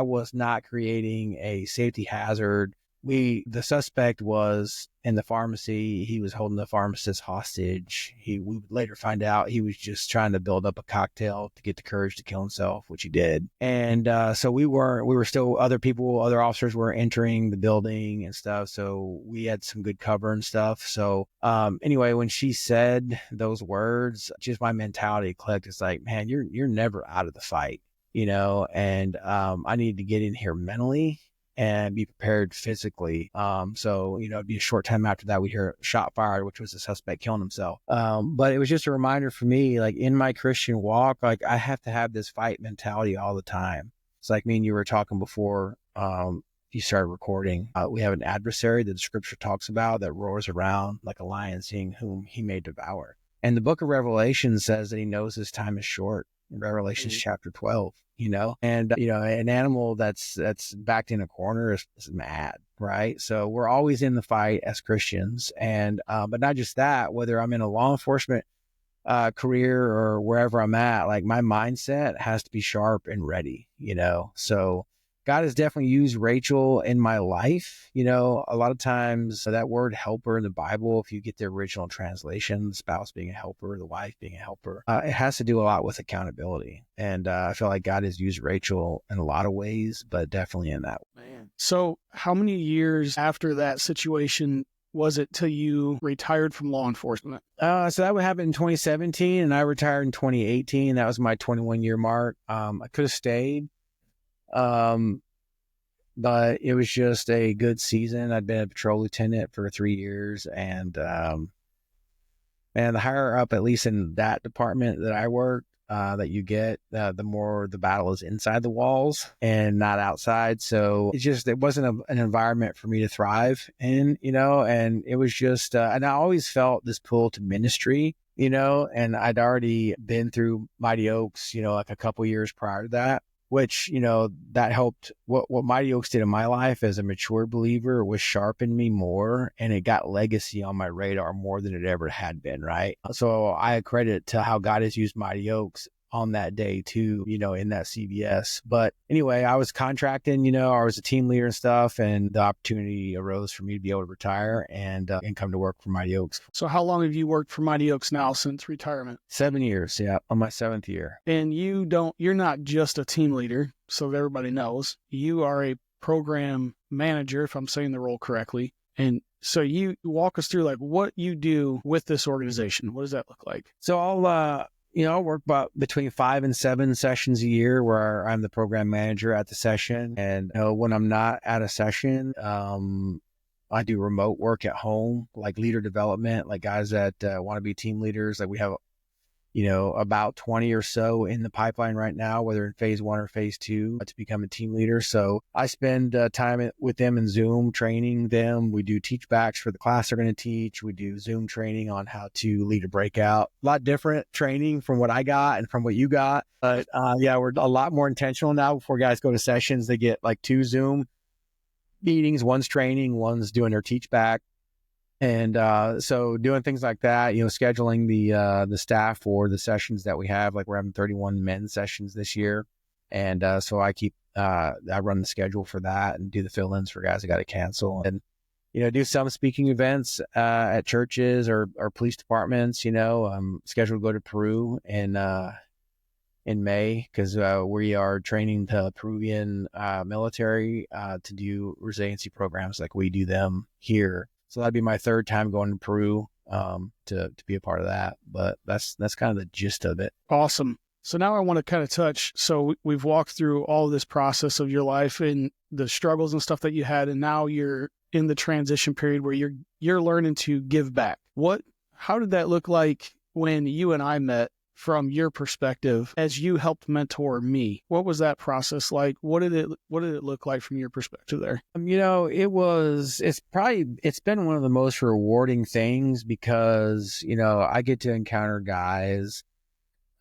was not creating a safety hazard. The suspect was in the pharmacy. He was holding the pharmacist hostage. We would later find out he was just trying to build up a cocktail to get the courage to kill himself, which he did. And, so we were still, other officers were entering the building and stuff. So we had some good cover and stuff. So, anyway, when she said those words, just my mentality clicked. It's like, man, you're never out of the fight, and, I need to get in here mentally and be prepared physically. So, it'd be a short time after that, we hear a shot fired, which was the suspect killing himself. But it was just a reminder for me, like in my Christian walk, like I have to have this fight mentality all the time. It's like me and you were talking before, you started recording. We have an adversary that the scripture talks about that roars around like a lion, seeing whom he may devour. And the book of Revelation says that he knows his time is short. In Revelation chapter 12, and, an animal that's backed in a corner is mad, right? So we're always in the fight as Christians. And, but not just that, whether I'm in a law enforcement career or wherever I'm at, like my mindset has to be sharp and ready, so God has definitely used Rachel in my life. A lot of times that word helper in the Bible, if you get the original translation, the spouse being a helper, the wife being a helper, it has to do a lot with accountability. And I feel like God has used Rachel in a lot of ways, but definitely in that. Man. So how many years after that situation was it till you retired from law enforcement? So that would happen in 2017, and I retired in 2018. That was my 21-year mark. I could have stayed. But it was just a good season. I'd been a patrol lieutenant for 3 years, and the higher up, at least in that department that I worked, that you get, the more the battle is inside the walls and not outside. So it wasn't an environment for me to thrive in, and it was just, and I always felt this pull to ministry, and I'd already been through Mighty Oaks, like a couple years prior to that. Which, that helped. What Mighty Oaks did in my life as a mature believer was sharpen me more, and it got legacy on my radar more than it ever had been, right? So I credit to how God has used Mighty Oaks on that day too, in that CBS. But anyway, I was contracting, I was a team leader and stuff, and the opportunity arose for me to be able to retire and come to work for Mighty Oaks. So how long have you worked for Mighty Oaks now since retirement? 7 years, yeah, on my 7th year. And you're not just a team leader, so that everybody knows. You are a program manager, if I'm saying the role correctly. And so you walk us through like what you do with this organization. What does that look like? So I'll work about between 5 and 7 sessions a year where I'm the program manager at the session. And when I'm not at a session, I do remote work at home, like leader development, like guys that want to be team leaders. Like we have, about 20 or so in the pipeline right now, whether in phase 1 or phase 2 to become a team leader. So I spend time with them in Zoom training them. We do teach backs for the class they're going to teach. We do Zoom training on how to lead a breakout. A lot different training from what I got and from what you got. But we're a lot more intentional now. Before guys go to sessions, they get like 2 Zoom meetings. One's training, one's doing their teach back. And so doing things like that, scheduling the staff for the sessions that we have, like we're having 31 men's sessions this year. And so I run the schedule for that and do the fill-ins for guys that got to cancel. And, do some speaking events at churches or police departments, scheduled to go to Peru in May because we are training the Peruvian military to do resiliency programs like we do them here. So that'd be my 3rd time going to Peru to be a part of that. But that's kind of the gist of it. Awesome. So now I want to kind of touch. So we've walked through all this process of your life and the struggles and stuff that you had, and now you're in the transition period where you're learning to give back. How did that look like when you and I met from your perspective as you helped mentor me? What was that process like? What did it look like from your perspective there? It's been one of the most rewarding things because, I get to encounter guys,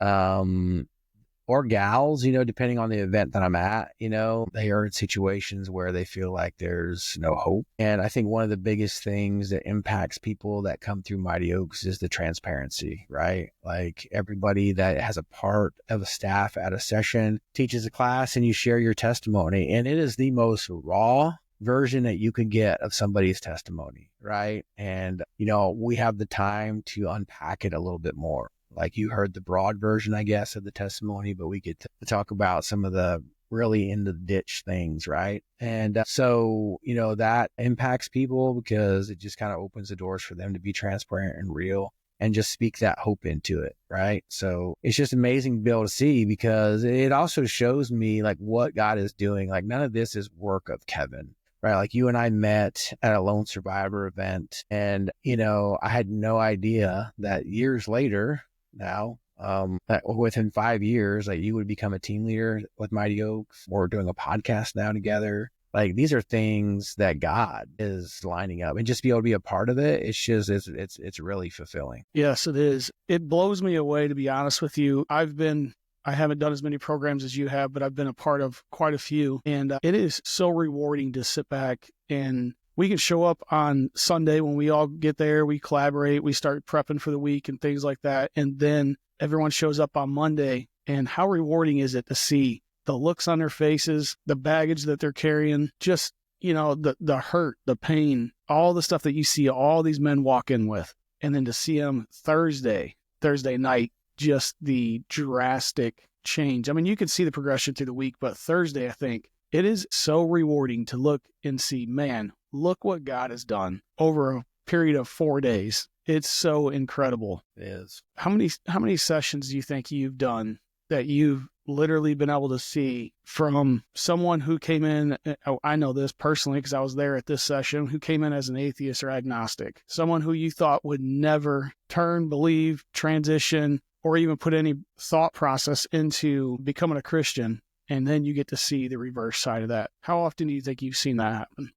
or gals, depending on the event that I'm at, they are in situations where they feel like there's no hope. And I think one of the biggest things that impacts people that come through Mighty Oaks is the transparency, right? Like everybody that has a part of a staff at a session teaches a class and you share your testimony. And it is the most raw version that you can get of somebody's testimony, right? And, we have the time to unpack it a little bit more. Like you heard the broad version, I guess, of the testimony, but we get to talk about some of the really in the ditch things, right? And so, that impacts people because it just kind of opens the doors for them to be transparent and real and just speak that hope into it, right? So it's just amazing to be able to see because it also shows me like what God is doing. Like none of this is work of Kevin. Right. Like you and I met at a Lone Survivor event and, I had no idea that years later now, that within 5 years, like you would become a team leader with Mighty Oaks. We're doing a podcast now together. Like these are things that God is lining up and just be able to be a part of it. It's just, it's really fulfilling. Yes, it is. It blows me away, to be honest with you. I haven't done as many programs as you have, but I've been a part of quite a few. And it is so rewarding to sit back and we can show up on Sunday when we all get there, we collaborate, we start prepping for the week and things like that. And then everyone shows up on Monday. And how rewarding is it to see the looks on their faces, the baggage that they're carrying, just, the hurt, the pain, all the stuff that you see all these men walk in with. And then to see them Thursday night, just the drastic change. I mean, you can see the progression through the week, but Thursday, I think it is so rewarding to look and see, man, look what God has done over a period of 4 days. It's so incredible. It is. How many sessions do you think you've done that you've literally been able to see from someone who came in? I know this personally because I was there at this session, who came in as an atheist or agnostic, someone who you thought would never turn, believe, transition, or even put any thought process into becoming a Christian. And then you get to see the reverse side of that. How often do you think you've seen that happen?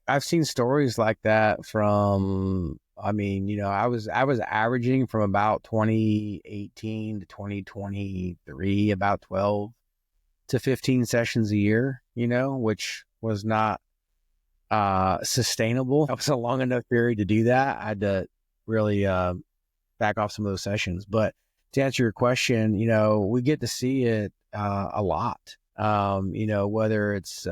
I've seen stories like that from, I was averaging from about 2018 to 2023, about 12 to 15 sessions a year, which was not sustainable. That was a long enough period to do that. I had to really back off some of those sessions. But to answer your question, we get to see it a lot. Whether it's,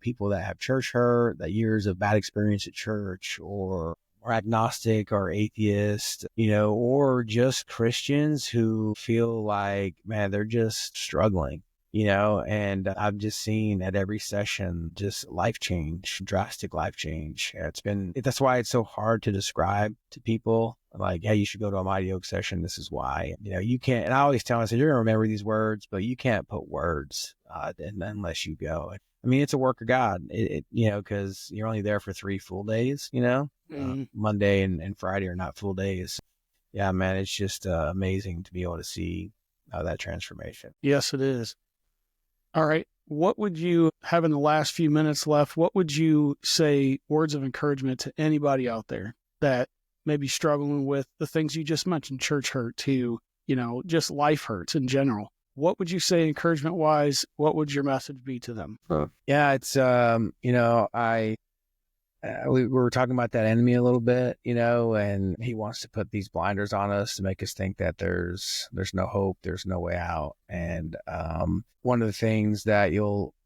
people that have church hurt, that years of bad experience at church, or agnostic or atheist, or just Christians who feel like, man, they're just struggling, and I've just seen at every session, just life change, drastic life change. That's why it's so hard to describe to people. Like, hey, you should go to a Mighty Oak session. This is why. You can't, and I always tell them, I said, you're going to remember these words, but you can't put words unless you go. I mean, it's a work of God, because you're only there for 3 full days, Monday and Friday are not full days. Yeah, man, it's just amazing to be able to see that transformation. Yes, it is. All right. What would you have in the last few minutes left? What would you say words of encouragement to anybody out there that may be struggling with the things you just mentioned, church hurt to, just life hurts in general? What would you say encouragement wise? What would your message be to them? Yeah, it's, we were talking about that enemy a little bit, and he wants to put these blinders on us to make us think that there's no hope, there's no way out. And one of the things that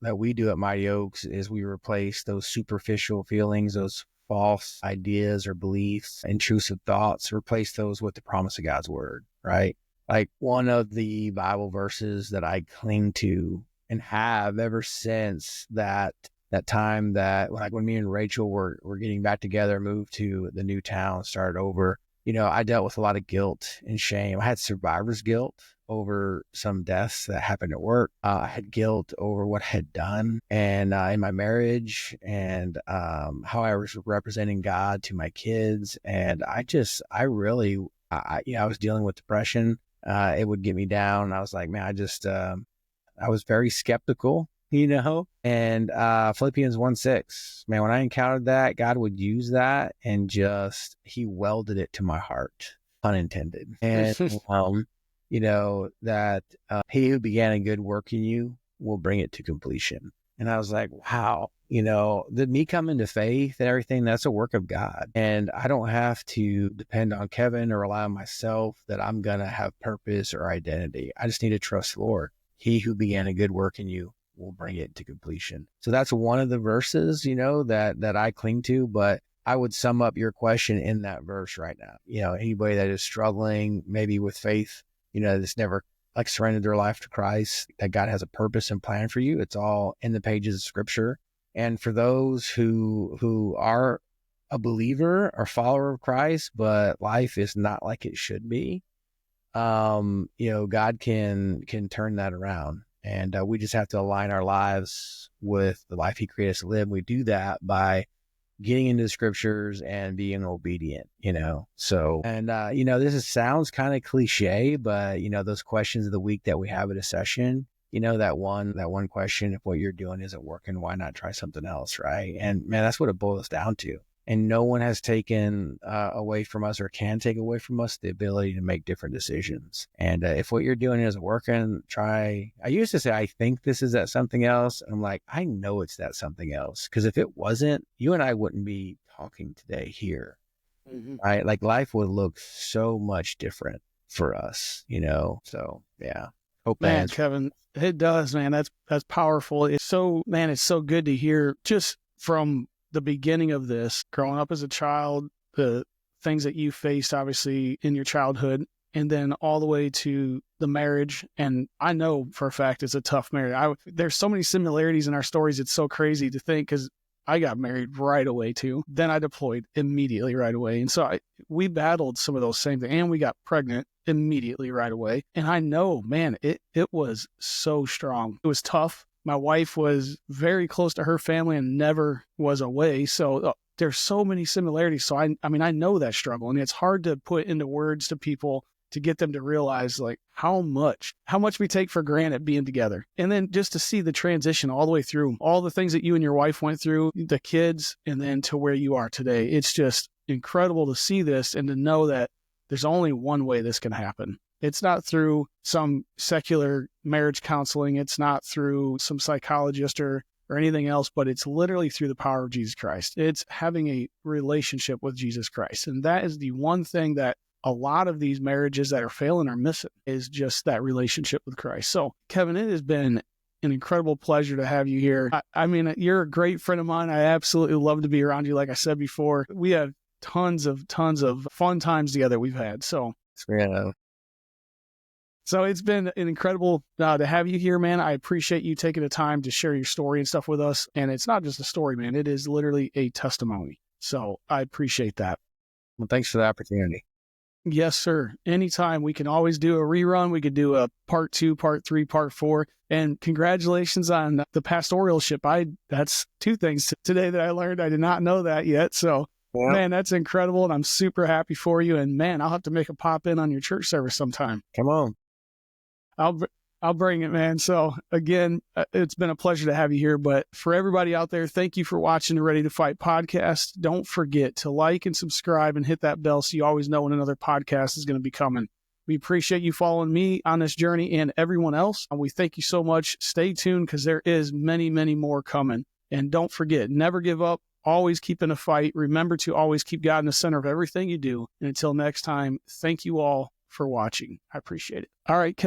we do at Mighty Oaks is we replace those superficial feelings, those false ideas or beliefs, intrusive thoughts, replace those with the promise of God's word, right? Like one of the Bible verses that I cling to and have ever since that that time that when me and Rachel were getting back together, moved to the new town, started over, I dealt with a lot of guilt and shame. I had survivor's guilt over some deaths that happened at work. I had guilt over what I had done and in my marriage and how I was representing God to my kids. And I was dealing with depression. It would get me down. I was like, man, I was very skeptical, and Philippians 1:6, man, when I encountered that, God would use that and he welded it to my heart, pun intended. And, that he who began a good work in you will bring it to completion. And I was like, wow, me coming to faith and everything, that's a work of God. And I don't have to depend on Kevin or rely on myself that I'm going to have purpose or identity. I just need to trust the Lord. He who began a good work in you will bring it to completion. So that's one of the verses, that I cling to, but I would sum up your question in that verse right now. Anybody that is struggling maybe with faith, that's never surrendered their life to Christ, that God has a purpose and plan for you. It's all in the pages of Scripture. And for those who are a believer or follower of Christ, but life is not like it should be, God can turn that around. And we just have to align our lives with the life he created us to live. We do that by getting into the Scriptures and being obedient, So, and, sounds kind of cliche, but, those questions of the week that we have at a session, that one question, if what you're doing isn't working, why not try something else, right? And man, that's what it boils down to. And no one has taken away from us or can take away from us the ability to make different decisions. And if what you're doing isn't working, I used to say, I think this is that something else. And I'm like, I know it's that something else. Because if it wasn't, you and I wouldn't be talking today here. Mm-hmm. Right? Like life would look so much different for us, So yeah. Hope man, Kevin, it does, man. That's powerful. It's so good to hear just from the beginning of this, growing up as a child, the things that you faced obviously in your childhood, and then all the way to the marriage. And I know for a fact it's a tough marriage. There's so many similarities in our stories. It's so crazy to think, because I got married right away too. Then I deployed immediately right away. And so we battled some of those same things, and we got pregnant immediately right away. And I know, man, it was so strong. It was tough. My wife was very close to her family and never was away. So there's so many similarities. So I know that struggle, and it's hard to put into words to people to get them to realize like how much we take for granted being together. And then just to see the transition all the way through all the things that you and your wife went through, the kids, and then to where you are today. It's just incredible to see this and to know that there's only one way this can happen. It's not through some secular marriage counseling. It's not through some psychologist or anything else, but it's literally through the power of Jesus Christ. It's having a relationship with Jesus Christ. And that is the one thing that a lot of these marriages that are failing are missing, is just that relationship with Christ. So, Kevin, it has been an incredible pleasure to have you here. You're a great friend of mine. I absolutely love to be around you. Like I said before, we have tons of fun times together we've had. So, yeah. So it's been an incredible to have you here, man. I appreciate you taking the time to share your story and stuff with us. And it's not just a story, man. It is literally a testimony. So I appreciate that. Well, thanks for the opportunity. Yes, sir. Anytime. We can always do a rerun. We could do a part 2, part 3, part 4. And congratulations on the pastoralship. That's 2 things today that I learned. I did not know that yet. So, yeah. Man, that's incredible. And I'm super happy for you. And man, I'll have to make a pop in on your church service sometime. Come on. I'll bring it, man. So again, it's been a pleasure to have you here. But for everybody out there, thank you for watching the Ready to Fight podcast. Don't forget to like and subscribe and hit that bell so you always know when another podcast is going to be coming. We appreciate you following me on this journey and everyone else. And we thank you so much. Stay tuned because there is many, many more coming. And don't forget, never give up. Always keep in a fight. Remember to always keep God in the center of everything you do. And until next time, thank you all for watching. I appreciate it. All right, Kevin.